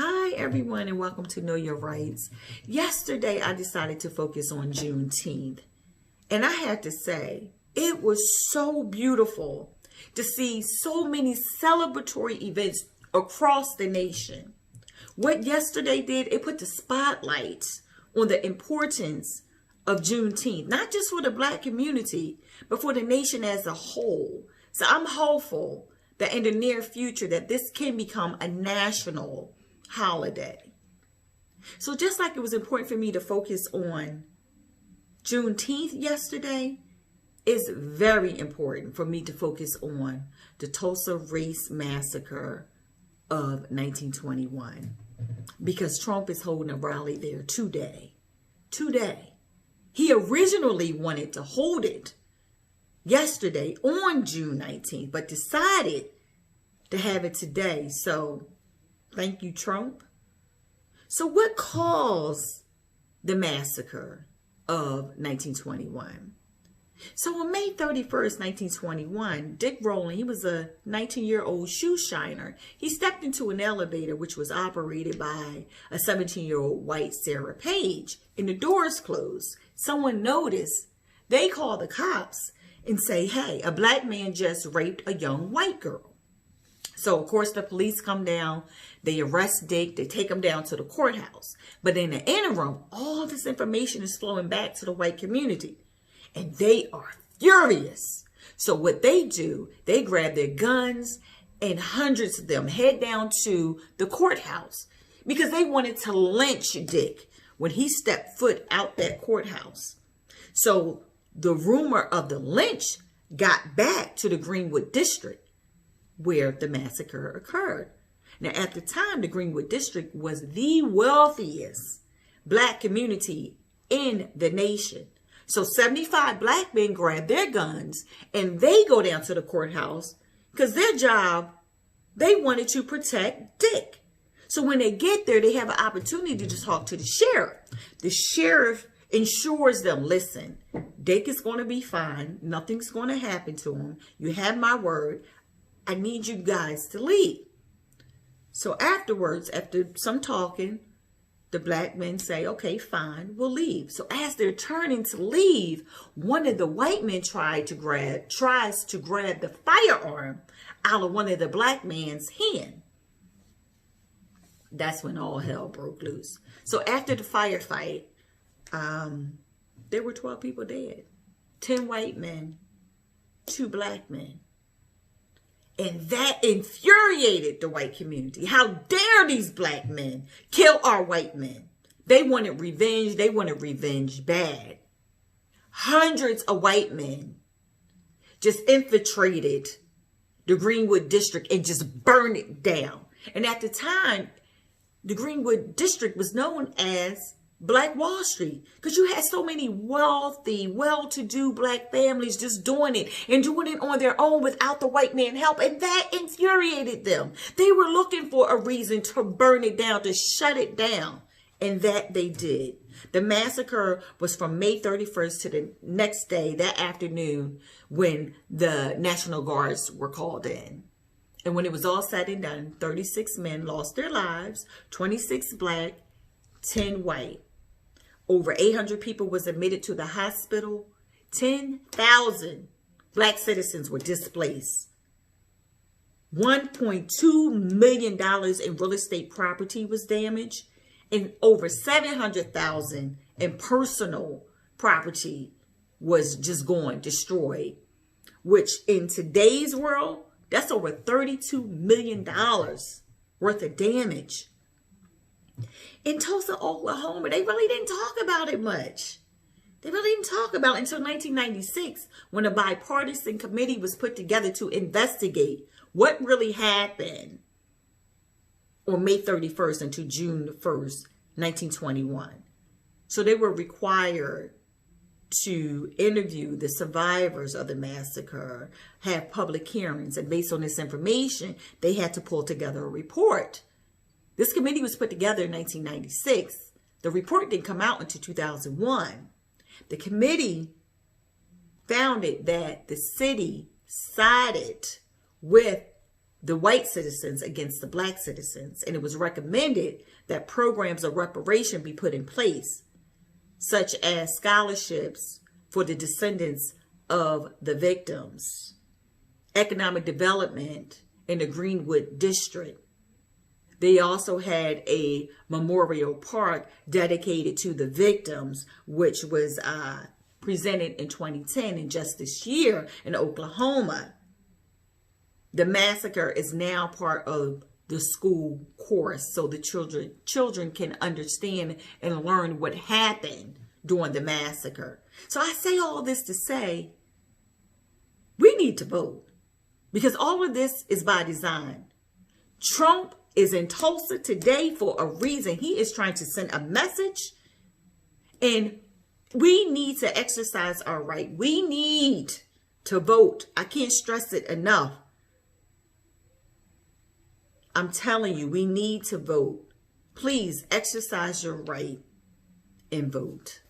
Hi everyone and welcome to Know Your Rights. Yesterday I decided to focus on Juneteenth, and I had to say it was so beautiful to see so many celebratory events across the nation. What yesterday did, it put the spotlight on the importance of Juneteenth, not just for the Black community, but for the nation as a whole. So I'm hopeful that in the near future that this can become a national holiday. So just like it was important for me to focus on Juneteenth yesterday, it's very important for me to focus on the Tulsa race massacre of 1921, because Trump is holding a rally there today. He originally wanted to hold it yesterday on June 19th, but decided to have it today. So thank you, Trump. So what caused the massacre of 1921? So on May 31st, 1921, Dick Rowland, he was a 19-year-old shoe shiner. He stepped into an elevator which was operated by a 17-year-old white Sarah Page, and the doors closed. Someone noticed. They called the cops and say, hey, a Black man just raped a young white girl. So, of course, the police come down, they arrest Dick, they take him down to the courthouse. But in the interim, all this information is flowing back to the white community, and they are furious. So what they do, they grab their guns, and hundreds of them head down to the courthouse because they wanted to lynch Dick when he stepped foot out that courthouse. So the rumor of the lynch got back to the Greenwood district where the massacre occurred. Now, at the time, the Greenwood district was the wealthiest Black community in the nation. So 75 Black men grab their guns and they go down to the courthouse because their job, they wanted to protect Dick. So when they get there, they have an opportunity to talk to the sheriff. The sheriff ensures them, listen, Dick is going to be fine. Nothing's going to happen to him. You have my word. I need you guys to leave. So afterwards, after some talking, the Black men say, okay, fine, we'll leave. So as they're turning to leave, one of the white men tries to grab the firearm out of one of the Black man's hand. That's when all hell broke loose. So after the firefight, there were 12 people dead. 10 white men, 2 Black men. And that infuriated the white community. How dare these Black men kill our white men? They wanted revenge. They wanted revenge bad. Hundreds of white men just infiltrated the Greenwood district and just burned it down. And at the time, the Greenwood district was known as Black Wall Street, because you had so many wealthy, well-to-do Black families just doing it and doing it on their own without the white man help. And that infuriated them. They were looking for a reason to burn it down, to shut it down. And that they did. The massacre was from May 31st to the next day, that afternoon, when the National Guards were called in. And when it was all said and done, 36 men lost their lives, 26 Black, 10 white. Over 800 people was admitted to the hospital. 10,000 Black citizens were displaced. $1.2 million in real estate property was damaged, and over $700,000 in personal property was just gone, destroyed, which in today's world, that's over $32 million worth of damage. In Tulsa, Oklahoma, they really didn't talk about it much. They really didn't talk about it until 1996, when a bipartisan committee was put together to investigate what really happened on May 31st until June 1st, 1921. So they were required to interview the survivors of the massacre, have public hearings, and based on this information, they had to pull together a report. This committee was put together in 1996. The report didn't come out until 2001. The committee found it that the city sided with the white citizens against the black citizens. And it was recommended that programs of reparation be put in place, such as scholarships for the descendants of the victims, economic development in the Greenwood district. They also had a memorial park dedicated to the victims, which was presented in 2010. And just this year in Oklahoma, the massacre is now part of the school course, so the children can understand and learn what happened during the massacre. So I say all this to say we need to vote, because all of this is by design. Trump is in Tulsa today for a reason. He is trying to send a message, and we need to exercise our right. We need to vote. I can't stress it enough. I'm telling you, we need to vote. Please exercise your right and vote.